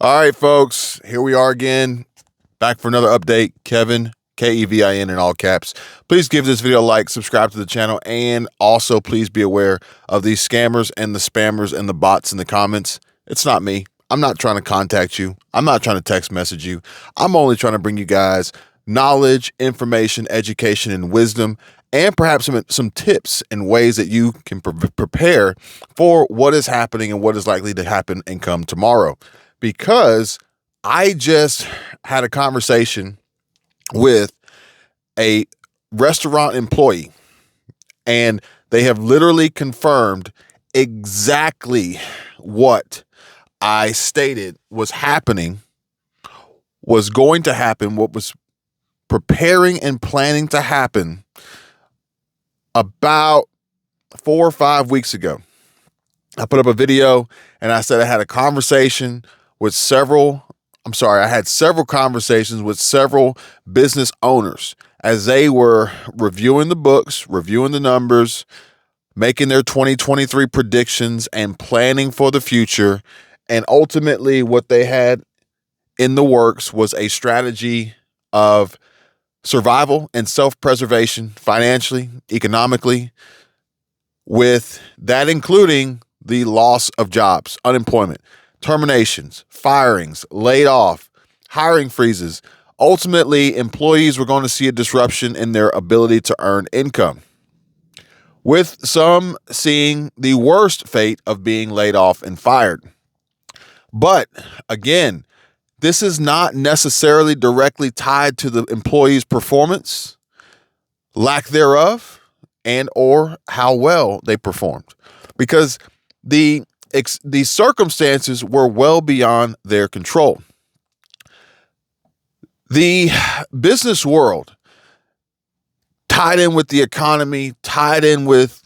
All right, folks, here we are again, back for another update. Kevin, Kevin in all caps. Please give this video a like, subscribe to the channel, and also please be aware of these scammers and the spammers and the bots in the comments. It's not me. I'm not trying to contact you. I'm not trying to text message you. I'm only trying to bring you guys knowledge, information, education, and wisdom, and perhaps some tips and ways that you can prepare for what is happening and what is likely to happen and come tomorrow. Because I just had a conversation with a restaurant employee, and they have literally confirmed exactly what I stated was happening, was going to happen, what was preparing and planning to happen about 4 or 5 weeks ago. I put up a video and I said I had a conversation with I had several conversations with several business owners as they were reviewing the books, reviewing the numbers, making their 2023 predictions and planning for the future. And ultimately what they had in the works was a strategy of survival and self-preservation financially, economically, with that including the loss of jobs, unemployment, terminations, firings, laid off, hiring freezes. Ultimately, employees were going to see a disruption in their ability to earn income, with some seeing the worst fate of being laid off and fired. But again, this is not necessarily directly tied to the employee's performance, lack thereof, and or how well they performed, because the circumstances were well beyond their control. The business world, tied in with the economy, tied in with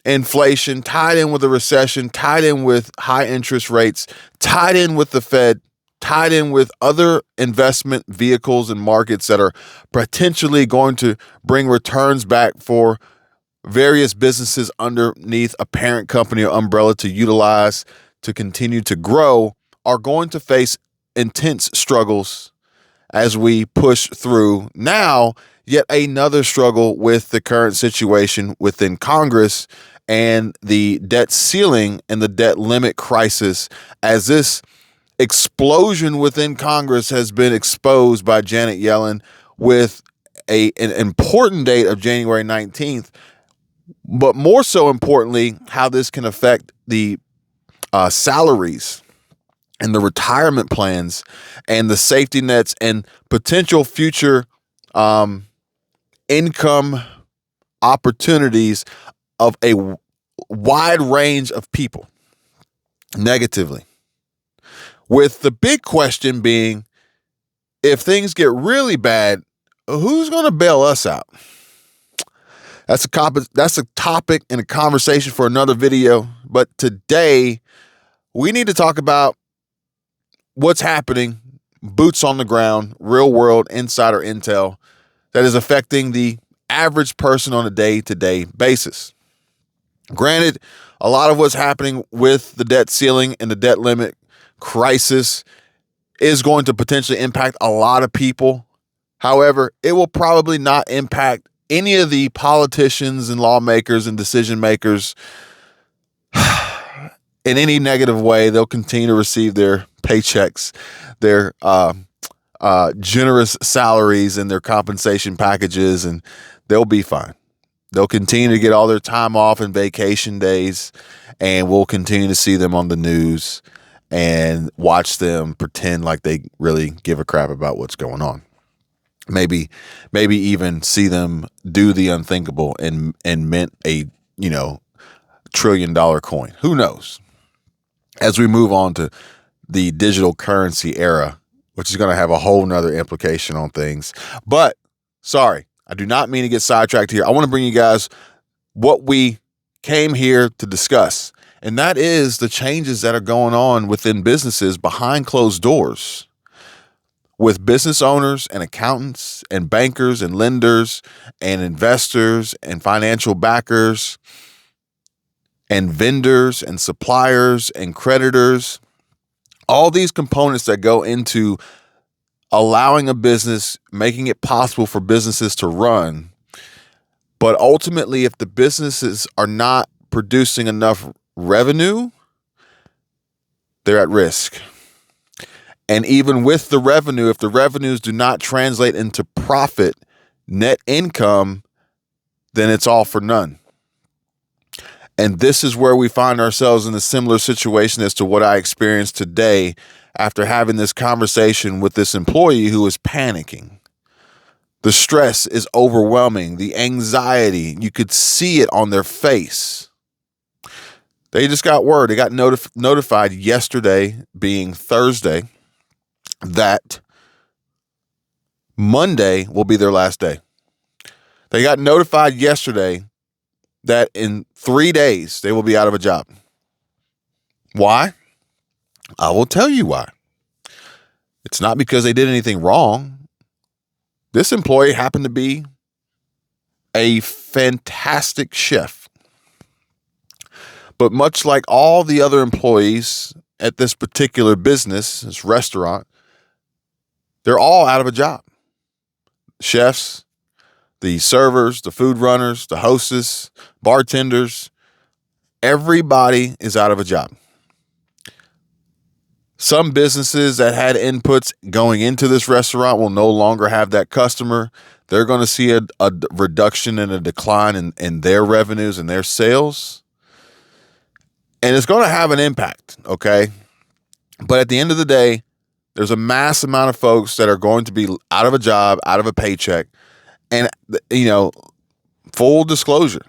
inflation, tied in with the recession, tied in with high interest rates, tied in with the Fed, tied in with other investment vehicles and markets that are potentially going to bring returns back for various businesses underneath a parent company or umbrella to utilize to continue to grow, are going to face intense struggles as we push through now yet another struggle with the current situation within Congress and the debt ceiling and the debt limit crisis, as this explosion within Congress has been exposed by Janet Yellen with an important date of January 19th. But more so importantly, how this can affect the salaries and the retirement plans and the safety nets and potential future income opportunities of a wide range of people negatively. With the big question being, if things get really bad, who's going to bail us out? That's a topic and a conversation for another video. But today, we need to talk about what's happening, boots on the ground, real world insider intel that is affecting the average person on a day-to-day basis. Granted, a lot of what's happening with the debt ceiling and the debt limit crisis is going to potentially impact a lot of people. However, it will probably not impact any of the politicians and lawmakers and decision makers in any negative way. They'll continue to receive their paychecks, their generous salaries and their compensation packages, and they'll be fine. They'll continue to get all their time off and vacation days, and we'll continue to see them on the news and watch them pretend like they really give a crap about what's going on. Maybe even see them do the unthinkable and mint a $1 trillion coin. Who knows? As we move on to the digital currency era, which is going to have a whole nother implication on things. But sorry, I do not mean to get sidetracked here. I want to bring you guys what we came here to discuss, and that is the changes that are going on within businesses behind closed doors, with business owners and accountants and bankers and lenders and investors and financial backers and vendors and suppliers and creditors All these components that go into allowing a business, making it possible for businesses to run. But ultimately, if the businesses are not producing enough revenue, they're at risk. And even with the revenue, if the revenues do not translate into profit, net income, then it's all for none. And this is where we find ourselves in a similar situation as to what I experienced today after having this conversation with this employee who is panicking. The stress is overwhelming. The anxiety, you could see it on their face. They just got word. They got notified yesterday, being Thursday, that Monday will be their last day. They got notified yesterday that in 3 days they will be out of a job. Why? I will tell you why. It's not because they did anything wrong. This employee happened to be a fantastic chef. But much like all the other employees at this particular business, this restaurant, they're all out of a job. Chefs, the servers, the food runners, the hostess, bartenders, everybody is out of a job. Some businesses that had inputs going into this restaurant will no longer have that customer. They're going to see a reduction and a decline in their revenues and their sales. And it's going to have an impact, okay? But at the end of the day, there's a mass amount of folks that are going to be out of a job, out of a paycheck. And, full disclosure,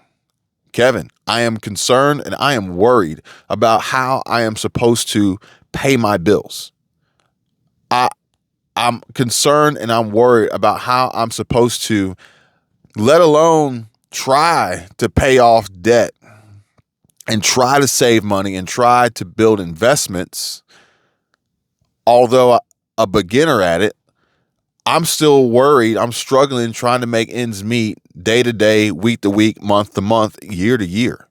Kevin, I am concerned and I am worried about how I am supposed to pay my bills. I'm concerned and I'm worried about how I'm supposed to, let alone try to pay off debt and try to save money and try to build investments. Although a beginner at it, I'm still worried. I'm struggling trying to make ends meet day to day, week to week, month to month, year to year.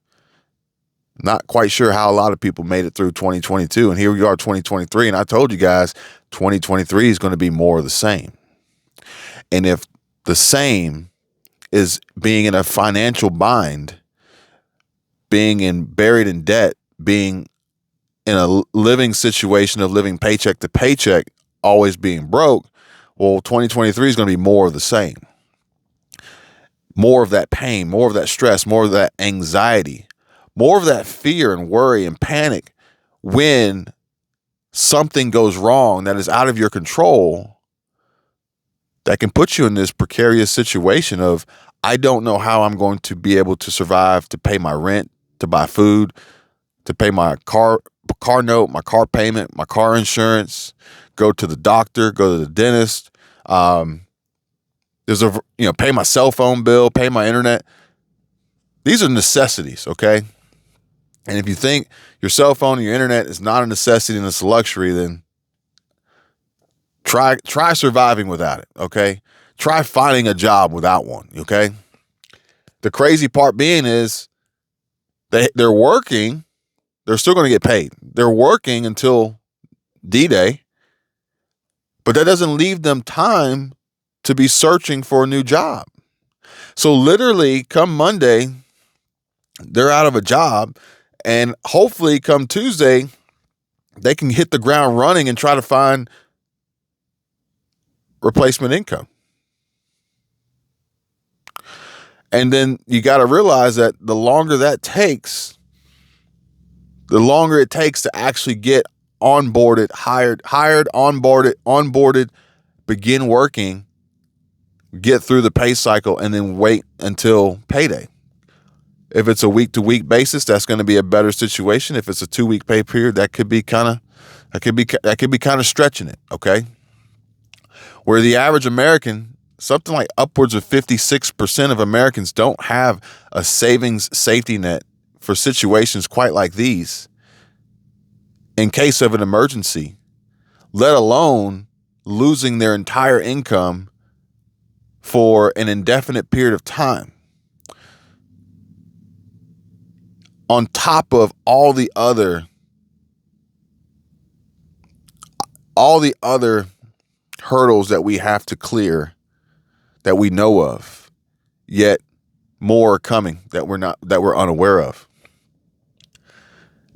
Not quite sure how a lot of people made it through 2022. And here we are, 2023. And I told you guys, 2023 is going to be more of the same. And if the same is being in a financial bind, being buried in debt, being in a living situation of living paycheck to paycheck, always being broke, well, 2023 is going to be more of the same. More of that pain, more of that stress, more of that anxiety, more of that fear and worry and panic when something goes wrong that is out of your control, that can put you in this precarious situation of, I don't know how I'm going to be able to survive, to pay my rent, to buy food, to pay my car note, my car payment, my car insurance, go to the doctor, go to the dentist. Pay my cell phone bill, pay my internet. These are necessities, okay? And if you think your cell phone and your internet is not a necessity and it's a luxury, then try surviving without it, okay? Try finding a job without one, okay? The crazy part being is they're working. They're still going to get paid. They're working until D-Day, but that doesn't leave them time to be searching for a new job. So literally come Monday, they're out of a job, and hopefully come Tuesday, they can hit the ground running and try to find replacement income. And then you got to realize that the longer that takes, the longer it takes to actually get onboarded, hired, onboarded, begin working, get through the pay cycle, and then wait until payday. If it's a week-to-week basis, that's going to be a better situation. If it's a 2-week pay period, that could be kind of stretching it, okay? Where the average American, something like upwards of 56% of Americans don't have a savings safety net for situations quite like these in case of an emergency, let alone losing their entire income for an indefinite period of time. On top of all the other all the other hurdles that we have to clear that we know of, yet more are coming that we're unaware of.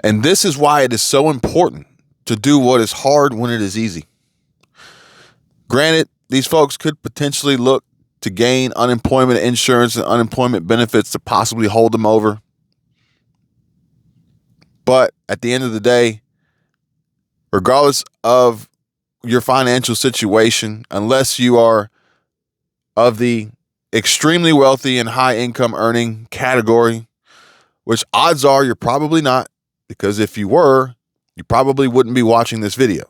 And this is why it is so important to do what is hard when it is easy. Granted, these folks could potentially look to gain unemployment insurance and unemployment benefits to possibly hold them over. But at the end of the day, regardless of your financial situation, unless you are of the extremely wealthy and high income earning category, which odds are you're probably not, because if you were, you probably wouldn't be watching this video.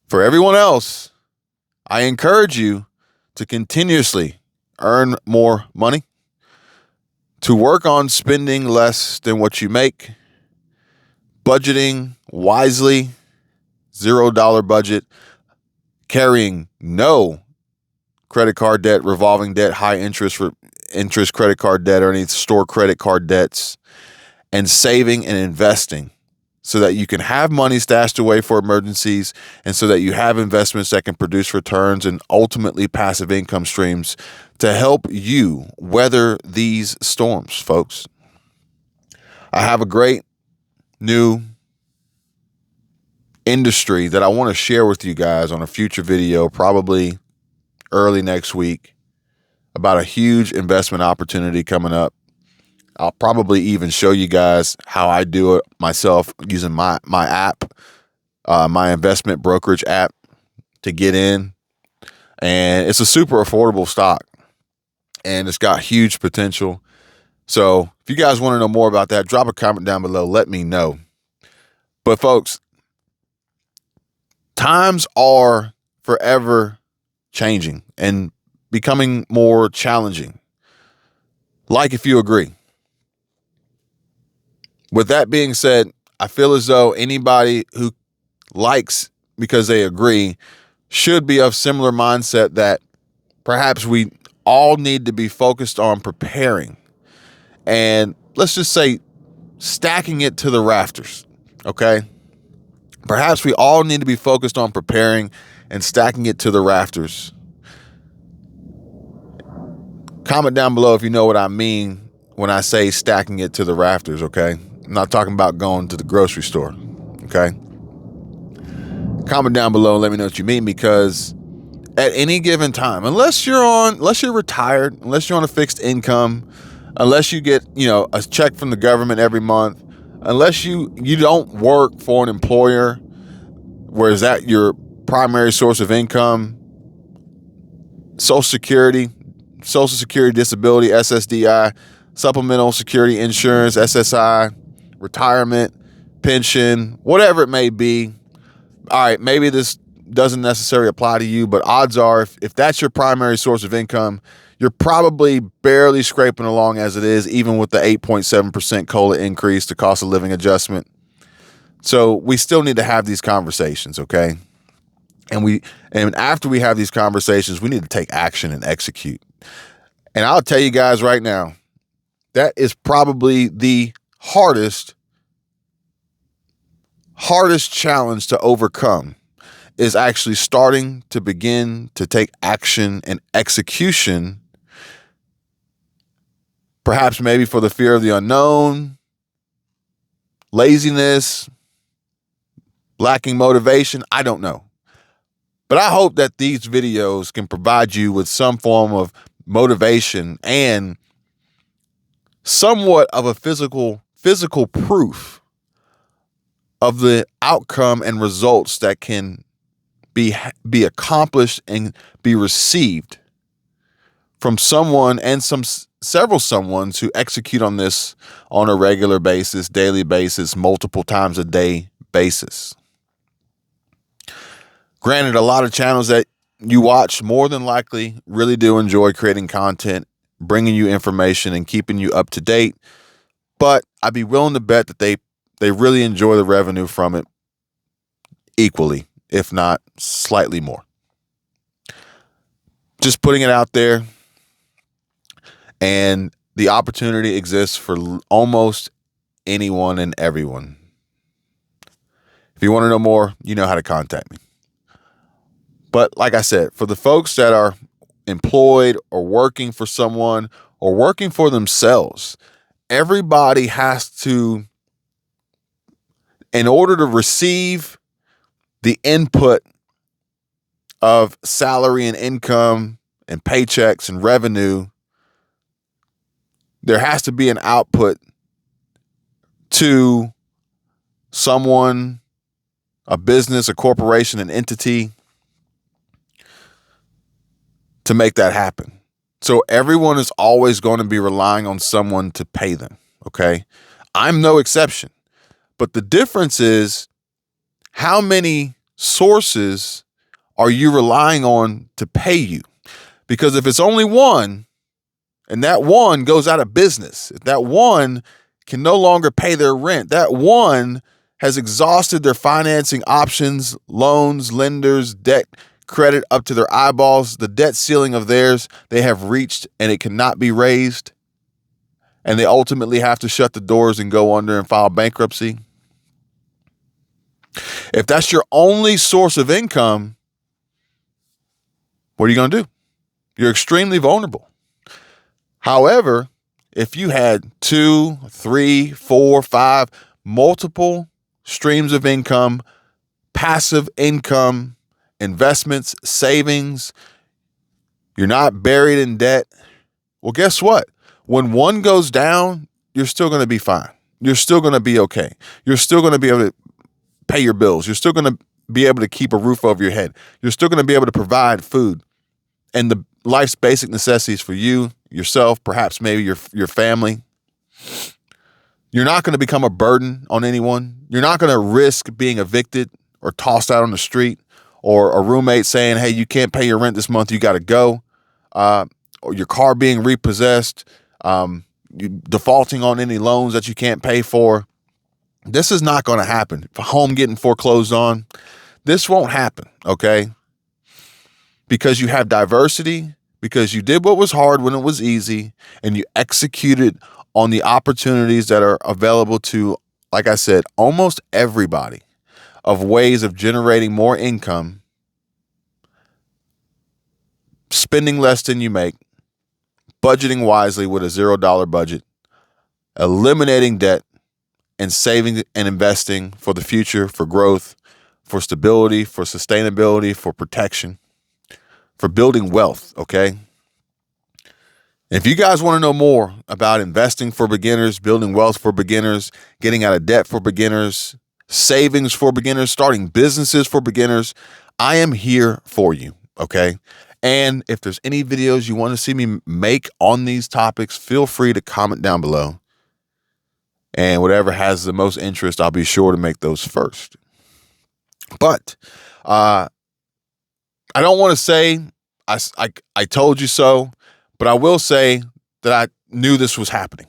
For everyone else, I encourage you to continuously earn more money, to work on spending less than what you make, budgeting wisely, $0 budget, carrying no credit card debt, revolving debt, high interest credit card debt, or any store credit card debts, and saving and investing so that you can have money stashed away for emergencies, and so that you have investments that can produce returns and ultimately passive income streams to help you weather these storms, folks. I have a great new industry that I want to share with you guys on a future video, probably early next week, about a huge investment opportunity coming up. I'll probably even show you guys how I do it myself using my app, my investment brokerage app, to get in. And it's a super affordable stock, and it's got huge potential. So if you guys want to know more about that, drop a comment down below. Let me know. But folks, times are forever changing and becoming more challenging. Like if you agree. With that being said, I feel as though anybody who likes because they agree should be of similar mindset that perhaps we all need to be focused on preparing, and let's just say stacking it to the rafters, okay? Perhaps we all need to be focused on preparing and stacking it to the rafters. Comment down below if you know what I mean when I say stacking it to the rafters, okay? I'm not talking about going to the grocery store, okay? Comment down below and let me know what you mean, because at any given time, unless you're retired, unless you're on a fixed income, unless you get, a check from the government every month, unless you don't work for an employer, where is that your primary source of income, Social Security disability, SSDI, supplemental security insurance, SSI, retirement, pension, whatever it may be. All right, maybe this doesn't necessarily apply to you, but odds are if that's your primary source of income, you're probably barely scraping along as it is, even with the 8.7% COLA increase, the cost of living adjustment. So we still need to have these conversations, okay? And after we have these conversations, we need to take action and execute. And I'll tell you guys right now, that is probably the hardest challenge to overcome, is actually starting to begin to take action and execution, perhaps maybe for the fear of the unknown, laziness, lacking motivation. I don't know. But I hope that these videos can provide you with some form of motivation and somewhat of a physical proof of the outcome and results that can be accomplished and be received from someone and several someones who execute on this on a regular basis, daily basis, multiple times a day basis. Granted, a lot of channels that you watch more than likely really do enjoy creating content, bringing you information and keeping you up to date. But I'd be willing to bet that they really enjoy the revenue from it equally, if not slightly more. Just putting it out there. And the opportunity exists for almost anyone and everyone. If you want to know more, you know how to contact me. But like I said, for the folks that are employed or working for someone or working for themselves, everybody has to, in order to receive the input of salary and income and paychecks and revenue, there has to be an output to someone, a business, a corporation, an entity, to make that happen. So everyone is always going to be relying on someone to pay them, okay? I'm no exception. But the difference is, how many sources are you relying on to pay you? Because if it's only one, and that one goes out of business, if that one can no longer pay their rent, that one has exhausted their financing options, loans, lenders, debt, credit up to their eyeballs, the debt ceiling of theirs they have reached and it cannot be raised, and they ultimately have to shut the doors and go under and file bankruptcy. If that's your only source of income, what are you going to do? You're extremely vulnerable. However, if you had 2, 3, 4, 5, multiple streams of income, passive income, investments, savings, you're not buried in debt, well, guess what? When one goes down, you're still going to be fine. You're still going to be okay. You're still going to be able to pay your bills. You're still going to be able to keep a roof over your head. You're still going to be able to provide food and the life's basic necessities for you, yourself, perhaps maybe your family. You're not going to become a burden on anyone. You're not going to risk being evicted or tossed out on the street, or a roommate saying, hey, you can't pay your rent this month, you got to go, or your car being repossessed, you defaulting on any loans that you can't pay for. This is not going to happen. If a home getting foreclosed on, this won't happen, okay? Because you have diversity, because you did what was hard when it was easy, and you executed on the opportunities that are available to, like I said, almost everybody, of ways of generating more income, spending less than you make, budgeting wisely with a $0 budget, eliminating debt, and saving and investing for the future, for growth, for stability, for sustainability, for protection, for building wealth, okay? If you guys want to know more about investing for beginners, building wealth for beginners, getting out of debt for beginners, savings for beginners, starting businesses for beginners, I am here for you, okay? And if there's any videos you want to see me make on these topics, feel free to comment down below. And whatever has the most interest, I'll be sure to make those first. But I don't want to say I told you so, but I will say that I knew this was happening.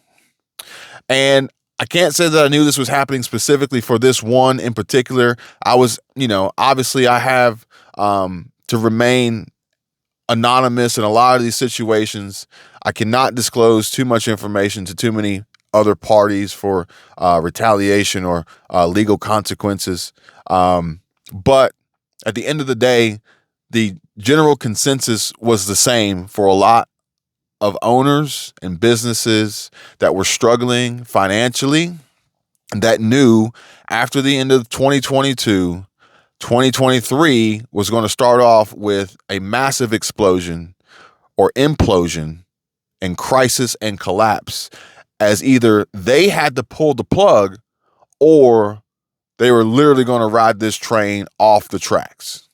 And I can't say that I knew this was happening specifically for this one in particular. I was, obviously I have to remain anonymous in a lot of these situations. I cannot disclose too much information to too many other parties for retaliation or legal consequences. But at the end of the day, the general consensus was the same for a lot of owners and businesses that were struggling financially, that knew after the end of 2022, 2023 was going to start off with a massive explosion or implosion and crisis and collapse, as either they had to pull the plug or they were literally going to ride this train off the tracks.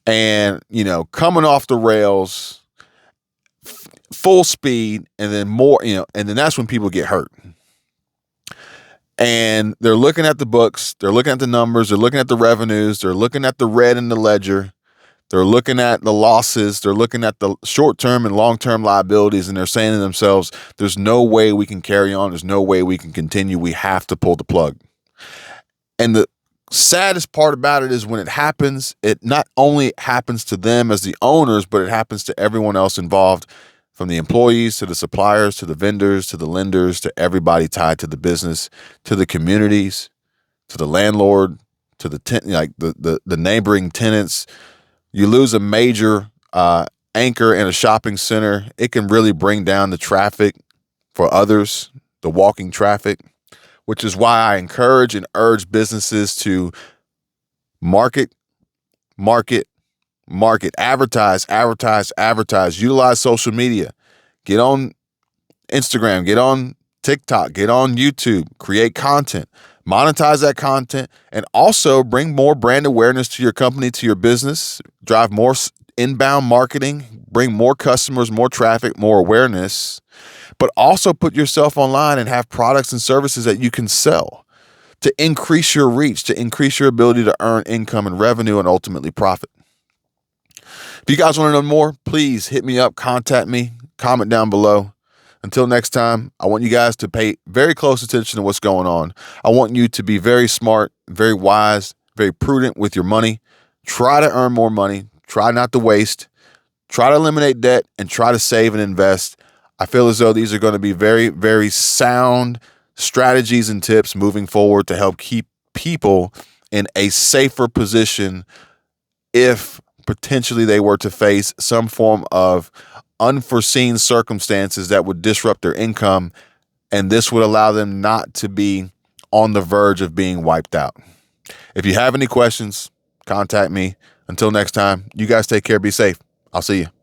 And, coming off the rails, full speed, and then more, and then that's when people get hurt. And they're looking at the books, they're looking at the numbers, they're looking at the revenues, they're looking at the red in the ledger, they're looking at the losses, they're looking at the short-term and long-term liabilities, and they're saying to themselves, there's no way we can carry on, there's no way we can continue, we have to pull the plug. And the saddest part about it is when it happens, it not only happens to them as the owners, but it happens to everyone else involved, from the employees to the suppliers to the vendors to the lenders to everybody tied to the business, to the communities, to the landlord, to the like the neighboring tenants. You lose a major anchor in a shopping center, it can really bring down the traffic for others, the walking traffic, which is why I encourage and urge businesses to market, market, market, advertise, advertise, advertise, utilize social media, get on Instagram, get on TikTok, get on YouTube, create content, monetize that content, and also bring more brand awareness to your company, to your business, drive more inbound marketing, bring more customers, more traffic, more awareness, but also put yourself online and have products and services that you can sell to increase your reach, to increase your ability to earn income and revenue and ultimately profit. If you guys want to know more, please hit me up, contact me, comment down below. Until next time, I want you guys to pay very close attention to what's going on. I want you to be very smart, very wise, very prudent with your money. Try to earn more money. Try not to waste. Try to eliminate debt and try to save and invest. I feel as though these are going to be very, very sound strategies and tips moving forward to help keep people in a safer position if potentially they were to face some form of unforeseen circumstances that would disrupt their income, and this would allow them not to be on the verge of being wiped out. If you have any questions, contact me. Until next time, you guys take care, be safe. I'll see you.